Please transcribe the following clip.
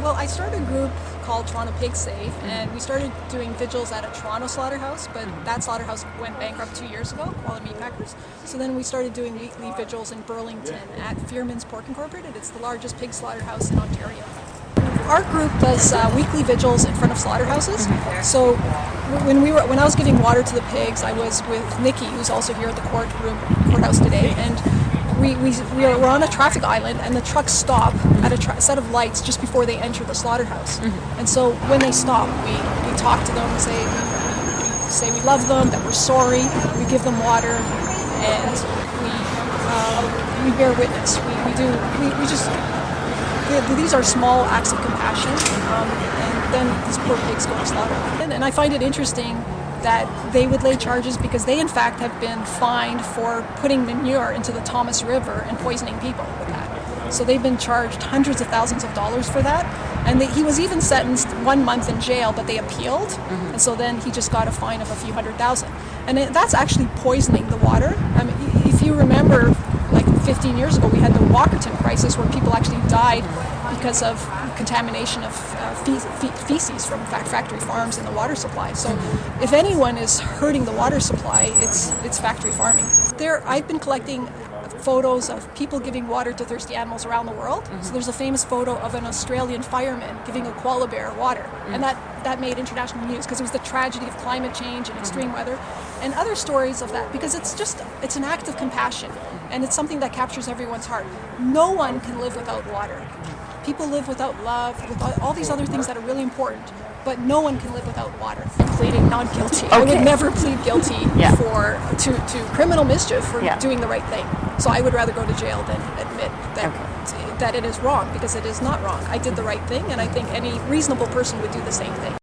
Well, I started a group called Toronto Pig Safe, and we started doing vigils at a Toronto slaughterhouse, but that slaughterhouse went bankrupt 2 years ago, Koala Meatpackers. So then we started doing weekly vigils in Burlington at Fearman's Pork Incorporated. It's the largest pig slaughterhouse in Ontario. Our group does weekly vigils in front of slaughterhouses. So when I was giving water to the pigs, I was with Nicky, who's also here at the courthouse today, and we're on a traffic island, and the trucks stop at a set of lights just before they enter the slaughterhouse. And so when they stop, we talk to them, say we love them, that we're sorry, we give them water, and we bear witness. These are small acts of compassion, and then these poor pigs go to slaughter. And I find it interesting that they would lay charges because they in fact have been fined for putting manure into the Thomas River and poisoning people with that. So they've been charged hundreds of thousands of dollars for that. And he was even sentenced 1 month in jail, but they appealed. And so then he just got a fine of a few $100,000. And that's actually poisoning the water. I mean, if you remember, like 15 years ago, we had the Walkerton crisis where people actually died because of contamination of feces from factory farms in the water supply. So if anyone is hurting the water supply, it's factory farming. I've been collecting photos of people giving water to thirsty animals around the world. So there's a famous photo of an Australian fireman giving a koala bear water. And that made international news because it was the tragedy of climate change and extreme weather. And other stories of that, because it's an act of compassion, and it's something that captures everyone's heart. No one can live without water. People live without love, without all these other things that are really important, but no one can live without water. Pleading not guilty. Okay. I would never plead guilty to criminal mischief for doing the right thing. So I would rather go to jail than admit that it is wrong, because it is not wrong. I did the right thing, and I think any reasonable person would do the same thing.